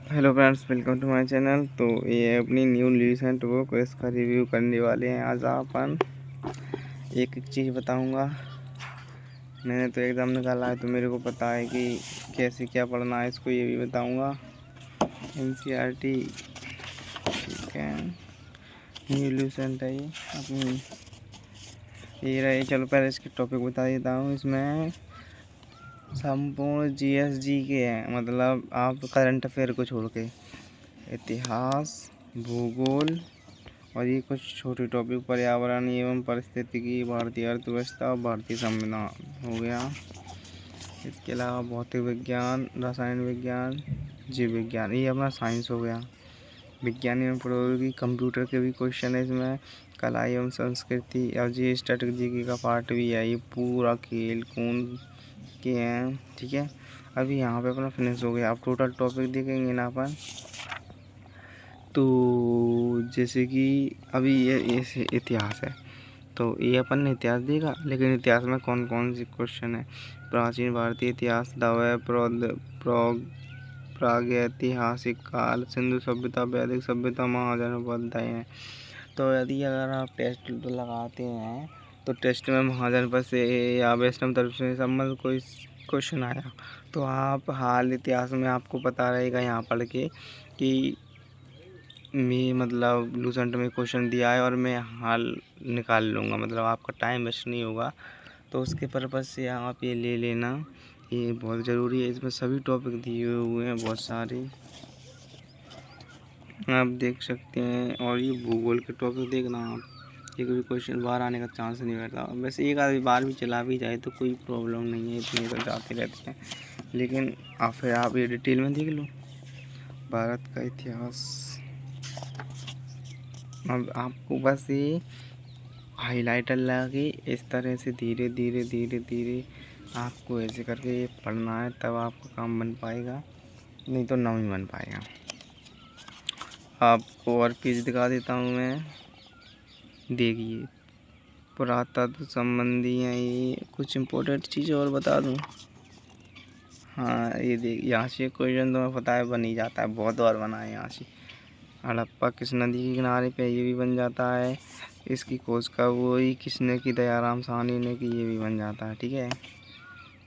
Hello friends, welcome to my channel. तो ये अपनी न्यू रिसेंट बुक, इसका रिव्यू करने वाले हैं आज। अपन एक एक चीज़ बताऊंगा। मैंने तो एग्ज़ाम निकाला है तो मेरे को पता है कि कैसे क्या पढ़ना है, इसको ये भी बताऊंगा। एनसीईआरटी, ठीक है, न्यू रिसेंट है ये अपनी, ये रही। चलो पहले इसके टॉपिक बता देता हूँ। इसमें संपूर्ण जीएसजी के हैं, मतलब आप करंट अफेयर को छोड़ के इतिहास, भूगोल और ये कुछ छोटे टॉपिक, पर्यावरण एवं पारिस्थितिकी, भारतीय अर्थव्यवस्था, भारतीय संविधान हो गया। इसके अलावा भौतिक विज्ञान, रसायन विज्ञान, जीव विज्ञान, ये अपना साइंस हो गया। विज्ञान एवं प्रौद्योगिकी, कंप्यूटर के भी क्वेश्चन है इसमें। कला एवं संस्कृति और जी स्ट्रेटजी का पार्ट भी है। ये पूरा खेल कूद के हैं, ठीक है। अभी यहाँ पे अपना फिनिश हो गया। अब टोटल टॉपिक देखेंगे ना अपन, तो जैसे कि अभी ये इतिहास है तो ये अपन ने इतिहास देखा, लेकिन इतिहास में कौन कौन से क्वेश्चन है। प्राचीन भारतीय इतिहास, दावे, प्रागैतिहासिक काल, सिंधु सभ्यता, वैदिक सभ्यता, महाजनपद हैं। तो यदि अगर आप टेस्ट लगाते हैं तो टेस्ट में महाजनपद से या वैष्णव तरफ से संबंध कोई क्वेश्चन आया तो आप हाल इतिहास में आपको पता रहेगा यहाँ पढ़ के कि मैं मतलब लूसेंट में क्वेश्चन दिया है और मैं हाल निकाल लूँगा, मतलब आपका टाइम वेस्ट नहीं होगा। तो उसके पर्पज़ से आप ये ले लेना, ये बहुत ज़रूरी है। इसमें सभी टॉपिक दिए हुए हैं, बहुत सारे आप देख सकते हैं। और ये भूगोल के टॉपिक देखना आप, एक भी क्वेश्चन बाहर आने का चांस नहीं रहता। वैसे एक आधी बार भी चला भी जाए तो कोई प्रॉब्लम नहीं है, इतने तो जाते रहते हैं। लेकिन फिर आप ये डिटेल में देख लो भारत का इतिहास। अब आपको बस ये हाइलाइटर लगा के इस तरह से धीरे धीरे धीरे धीरे आपको ऐसे करके ये पढ़ना है, तब आपका काम बन पाएगा, नहीं तो नहीं बन पाएगा। आपको और पेज दिखा देता हूँ मैं, देखिए। पुरातत्व संबंधी हैं ये कुछ इम्पोर्टेंट चीज़ें और बता दूँ। हाँ, ये देख, यहाँ से क्वेश्चन तो मैं पता है बन ही जाता है, बहुत बार बना है यहाँ से। हड़प्पा किस नदी के किनारे पे, ये भी बन जाता है। इसकी खोज कब हुई, किसने की, दयाराम साहनी ने की, ये भी बन जाता है, ठीक है।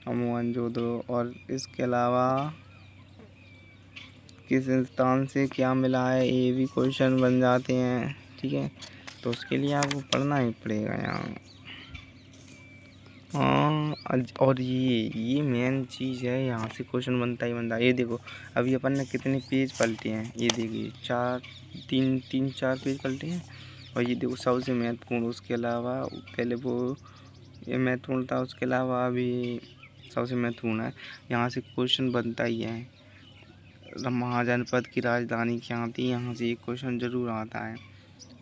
मोहनजोदड़ो। और इसके अलावा किस स्थान से क्या मिला है, ये भी क्वेश्चन बन जाते हैं, ठीक है। तो उसके लिए आपको पढ़ना ही पड़ेगा यहाँ। हाँ, और ये मेन चीज़ है, यहाँ से क्वेश्चन बनता ही बनता है। ये देखो अभी अपन ने कितने पेज पलटे हैं, ये देखिए, तीन चार पेज पलटे हैं। और ये देखो सबसे महत्वपूर्ण, उसके अलावा पहले वो ये महत्वपूर्ण था, उसके अलावा अभी सबसे महत्वपूर्ण है। यहाँ से क्वेश्चन बनता ही है। महाजनपद की राजधानी क्या थी, यहाँ से एक क्वेश्चन ज़रूर आता है।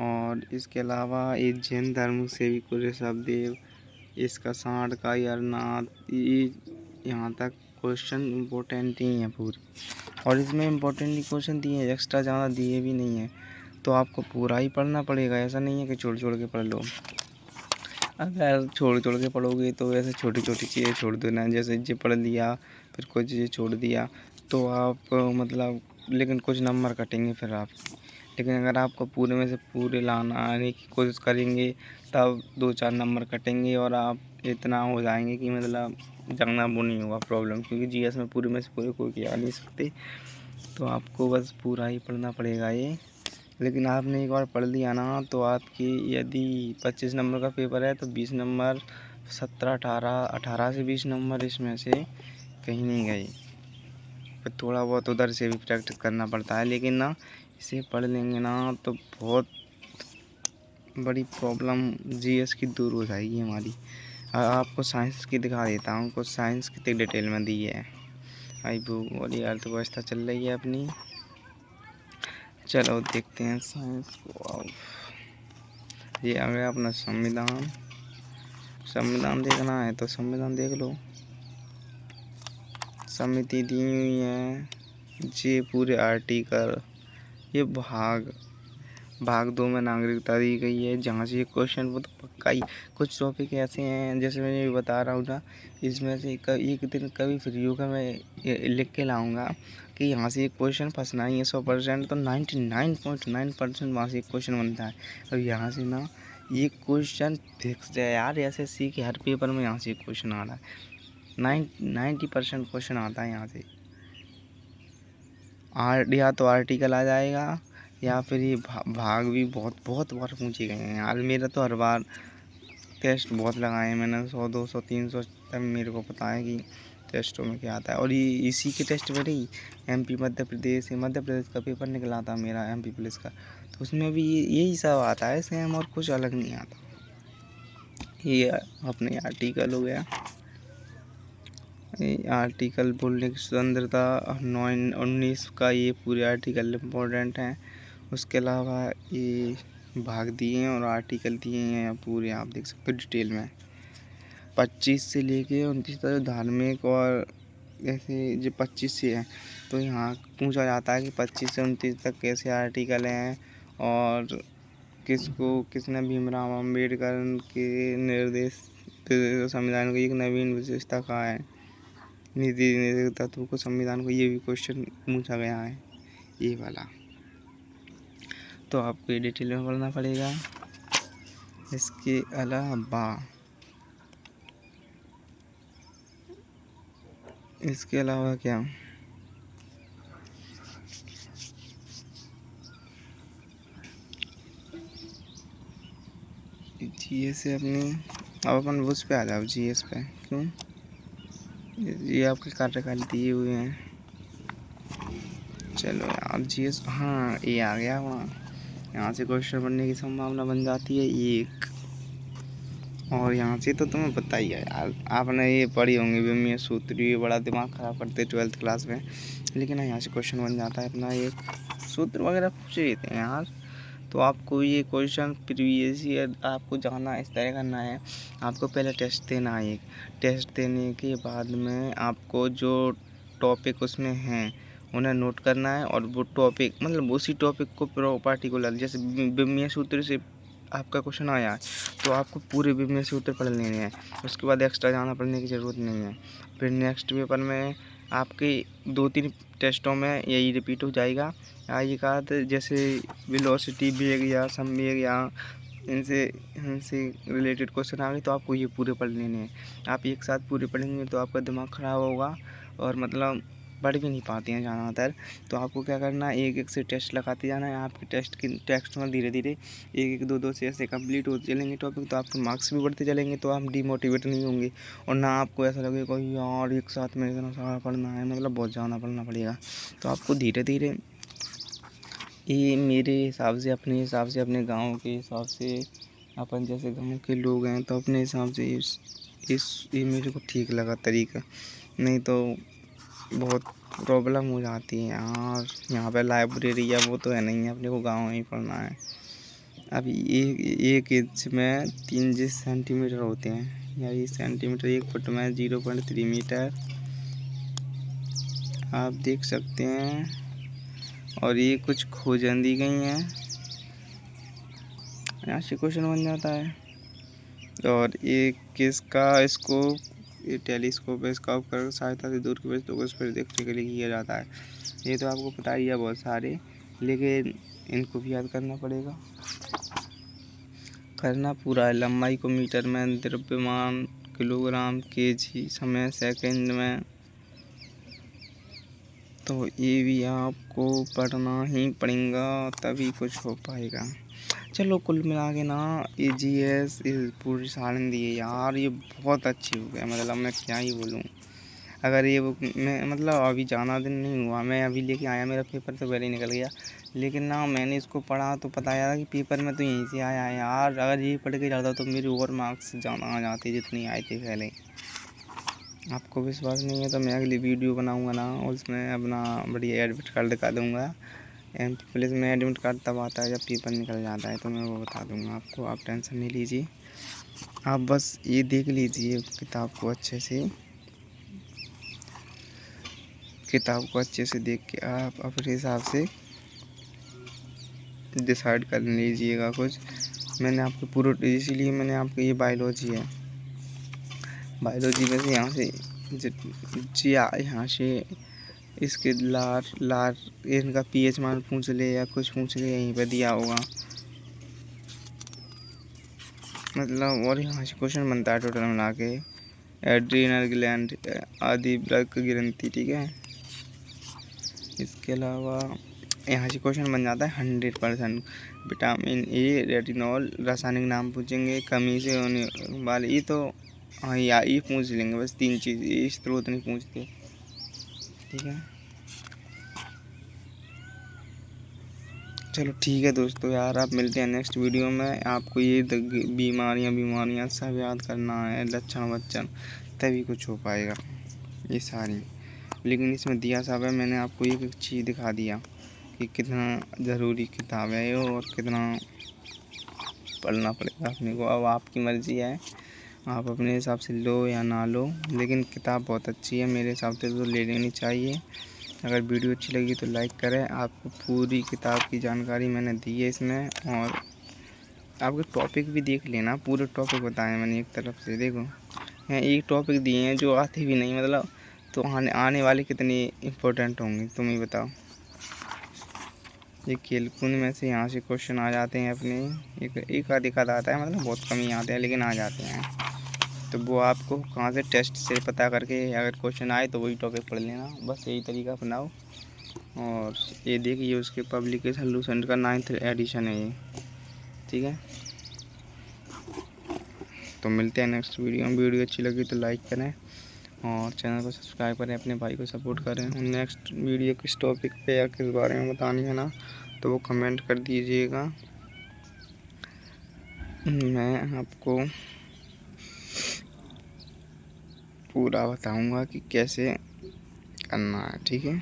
और इसके अलावा एक जैन धर्म से भी कुछ ऋषभदेव, इसका सांड का अरनाथ, ये यहाँ तक क्वेश्चन इम्पोर्टेंट ही हैं पूरे। और इसमें इम्पोर्टेंट ही क्वेश्चन दिए हैं, एक्स्ट्रा ज़्यादा दिए भी नहीं हैं। तो आपको पूरा ही पढ़ना पड़ेगा, ऐसा नहीं है कि छोड़ छोड़ के पढ़ लो। अगर छोड़ छोड़ के पढ़ोगे तो ऐसे छोटी छोटी चीज़ें छोड़ देना, जैसे ये पढ़ लिया फिर कुछ चीज़ें छोड़ दिया तो आप मतलब, लेकिन कुछ नंबर कटेंगे फिर आप। लेकिन अगर आपको पूरे में से पूरे लाना आने की कोशिश करेंगे तब 2-4 नंबर कटेंगे और आप इतना हो जाएंगे कि मतलब ज़्यादा वो नहीं होगा प्रॉब्लम, क्योंकि जीएस में पूरे में से पूरे कोई आ नहीं सकते। तो आपको बस पूरा ही पढ़ना पड़ेगा ये। लेकिन आपने एक बार पढ़ लिया ना तो आपकी यदि 25 नंबर का पेपर है तो 20 नंबर, 18 से 20 नंबर इसमें से कहीं नहीं गए। फिर थोड़ा बहुत उधर से भी प्रैक्टिस करना पड़ता है, लेकिन ना इसे पढ़ लेंगे ना तो बहुत बड़ी प्रॉब्लम जीएस की दूर हो जाएगी हमारी। आपको साइंस की दिखा देता हूँ, कुछ साइंस कितनी डिटेल में दी है। आई भूगोल और अर्थव्यवस्था चल रही है अपनी। चलो देखते हैं साइंस को। ये आ गया अपना संविधान। संविधान देखना है तो संविधान देख लो, समिति दी हुई है, ये पूरे आर्टिकल, ये भाग, भाग 2 में नागरिकता दी गई है, जहाँ से ये क्वेश्चन वो तो पक्का ही। कुछ टॉपिक ऐसे हैं जैसे मैं ये बता रहा हूँ ना, इसमें से एक दिन कभी फ्री होकर मैं लिख के लाऊंगा कि यहाँ से एक क्वेश्चन फंसना ही है 100%, तो 99.9% वहाँ से एक क्वेश्चन बनता है। अब यहाँ से ना ये क्वेश्चन फिक्स है यार, एसएससी के हर पेपर में यहाँ से एक क्वेश्चन आ रहा है। 90% क्वेश्चन आता है यहाँ से। या तो आर्टिकल आ जाएगा, या फिर ये भाग भी बहुत बहुत बार पूछे गए हैं यार। मेरा तो हर बार टेस्ट बहुत लगाए हैं मैंने, 100 200 300 तब मेरे को पता है कि टेस्टों में क्या आता है। और ये इसी के टेस्ट में नहीं, एमपी मध्य प्रदेश का पेपर निकला था मेरा, एमपी पुलिस का, तो उसमें भी यही सब आता है सेम, और कुछ अलग नहीं आता। ये अपने आर्टिकल हो गया, आर्टिकल बोलने की स्वतंत्रता 9-19 का, ये पूरे आर्टिकल इम्पोर्टेंट हैं। उसके अलावा ये भाग दिए हैं और आर्टिकल दिए हैं पूरे, आप देख सकते हो डिटेल में। 25 से लेके 29 तक धार्मिक, और ऐसे जो 25 से है तो यहाँ पूछा जाता है कि 25 से 29 तक कैसे आर्टिकल हैं, और किसने भीमराव अम्बेडकर के निर्देश संविधान की एक नवीन विशेषता कहा है, नीति निदेशक तत्व को संविधान को, ये भी क्वेश्चन पूछा गया है ये वाला। तो आपको ये डिटेल में पढ़ना पड़ेगा। इसके अलावा क्या, जीएस से अपनी, अब अपन उस पे आ जाओ, जीएस पे। क्यों, ये आपके कार्यकाल दिए हुए हैं। चलो यार जीएस, हाँ ये आ गया वहाँ, यहाँ से क्वेश्चन बनने की संभावना बन जाती है एक। और यहाँ से तो तुम्हें पता ही है यार, आपने ये पढ़ी होंगी विमीय सूत्र, ये बड़ा दिमाग ख़राब करते 12th क्लास में, लेकिन यहाँ से क्वेश्चन बन जाता है अपना। एक सूत्र वगैरह पूछ लेते हैं यार। तो आपको ये क्वेश्चन प्रीवियस ईयर आपको जाना इस तरह करना है। आपको पहले टेस्ट देना है, एक टेस्ट देने के बाद में आपको जो टॉपिक उसमें हैं उन्हें नोट करना है, और वो टॉपिक मतलब उसी टॉपिक को पार्टिकुलर, जैसे विमीय सूत्र से आपका क्वेश्चन आया है तो आपको पूरे विमीय सूत्र पढ़ लेने हैं। उसके बाद एक्स्ट्रा जाना पढ़ने की ज़रूरत नहीं है। फिर नेक्स्ट पेपर में आपके 2-3 टेस्टों में यही रिपीट हो जाएगा। एक आध जैसे वेलोसिटी, वेग या संवेग या इनसे रिलेटेड क्वेश्चन आ गए तो आपको ये पूरे पढ़ लेने हैं। आप एक साथ पूरे पढ़ेंगे तो आपका दिमाग ख़राब होगा, और मतलब पढ़ भी नहीं पाते हैं ज़्यादातर। तो आपको क्या करना है, एक एक से टेस्ट लगाते जाना है। आपके टेस्ट में धीरे धीरे 1-1 2-2 से ऐसे कंप्लीट होते चलेंगे टॉपिक, तो आपके मार्क्स भी बढ़ते चलेंगे, तो आप डिमोटिवेट नहीं होंगे, और ना आपको ऐसा लगेगा यार एक साथ में इतना सारा पढ़ना है, मतलब बहुत ज़्यादा पढ़ना पड़ेगा। तो आपको धीरे धीरे, ये मेरे हिसाब से, अपने हिसाब से, अपने गांव के हिसाब से, अपन जैसे गांव के लोग हैं तो अपने हिसाब से ये मेरे को ठीक लगा तरीका। नहीं तो बहुत प्रॉब्लम हो जाती है यार। यहाँ पे लाइब्रेरी या वो तो है नहीं है, अपने को गांव में ही पढ़ना है। अभी एक इंच में 3 सेंटीमीटर होते हैं, या ये सेंटीमीटर 1 फुट में 0.3 मीटर, आप देख सकते हैं। और ये कुछ खोजन दी गई हैं, यहाँ से क्वेश्चन बन जाता है। और ये किसका स्कोप, ये टेलीस्कोप है, इसका उपकरण सहायता से दूर की वस्तु को उस पर देखने के लिए किया जाता है। ये तो आपको पता ही है बहुत सारे, लेकिन इनको भी याद करना पड़ेगा। करना पूरा है। लंबाई को मीटर में, द्रव्यमान किलोग्राम, केजी, समय सेकंड में, तो ये भी आपको पढ़ना ही पड़ेगा तभी कुछ हो पाएगा। चलो कुल मिला के ना ये जीएस पूरी सालन दी है यार, ये बहुत अच्छी हो गया, मतलब मैं क्या ही बोलूँ। अगर ये बुक मैं मतलब अभी ज़्यादा दिन नहीं हुआ, मैं अभी लेके आया, मेरा पेपर तो पहले ही निकल गया, लेकिन ना मैंने इसको पढ़ा तो पता चला कि पेपर में तो यहीं से आया है यार। अगर ये पढ़ के जाता तो मेरे और मार्क्स ज़्यादा आ जाते जितनी आए थे पहले। आपको विश्वास नहीं है तो मैं अगली वीडियो बनाऊँगा ना, उसमें अपना बढ़िया एडमिट कार्ड दिखा दूँगा। एमपी पुलिस में एडमिट कार्ड तब आता है जब पेपर निकल जाता है, तो मैं वो बता दूँगा आपको, आप टेंशन नहीं लीजिए। आप बस ये देख लीजिए किताब को अच्छे से देख के आप अपने हिसाब से डिसाइड कर लीजिएगा कुछ। मैंने आपको पूरा, इसीलिए मैंने आपको ये बायोलॉजी है, बायोलॉजी में से यहाँ से जी यहाँ से इसके लार इनका पीएच मान पूछ ले या कुछ पूछ ले, यहीं पर दिया होगा मतलब। और यहाँ से क्वेश्चन बनता है टोटल मिला के, एड्रीनल ग्लैंड आदि वृक्क ग्रंथि, ठीक है। इसके अलावा यहाँ से क्वेश्चन बन जाता है 100%। विटामिन ए, रेटिनॉल, रासायनिक नाम पूछेंगे, कमी से होने वाले, ये तो हाँ या ये पूछ लेंगे बस, 3 चीज़, ये स्रोत नहीं पूछते, ठीक है। चलो ठीक है दोस्तों यार, आप मिलते हैं नेक्स्ट वीडियो में। आपको ये बीमारियाँ सब याद करना है, लक्षण तभी कुछ हो पाएगा ये सारी। लेकिन इसमें दिया सब है, मैंने आपको एक चीज़ दिखा दिया कि कितना ज़रूरी किताब है ये और कितना पढ़ना पड़ेगा अपने को। अब आपकी मर्ज़ी है, आप अपने हिसाब से लो या ना लो, लेकिन किताब बहुत अच्छी है, मेरे हिसाब से तो ले लेनी चाहिए। अगर वीडियो अच्छी लगी तो लाइक करें। आपको पूरी किताब की जानकारी मैंने दी है इसमें, और आपके टॉपिक भी देख लेना, पूरे टॉपिक बताए मैंने एक तरफ से। देखो यहाँ एक टॉपिक दिए हैं जो आते भी नहीं, मतलब तो आने वाले कितने इम्पोर्टेंट होंगे तुम ही बताओ। ये खेलकूद में से यहाँ से क्वेश्चन आ जाते हैं अपने, एक आध आता है, मतलब बहुत कम ही आते हैं लेकिन आ जाते हैं। तो वो आपको कहाँ से टेस्ट से पता करके अगर क्वेश्चन आए तो वही टॉपिक पढ़ लेना, बस यही तरीका अपनाओ। और ये देखिए उसके पब्लिकेशन लूसेंट का 9th एडिशन है ये, ठीक है। तो मिलते हैं नेक्स्ट वीडियो में। वीडियो अच्छी लगी तो लाइक करें और चैनल को सब्सक्राइब करें, अपने भाई को सपोर्ट करें। और नेक्स्ट वीडियो किस टॉपिक पे या किस बारे में बतानी है ना, तो वो कमेंट कर दीजिएगा, मैं आपको पूरा बताऊंगा कि कैसे करना है, ठीक है।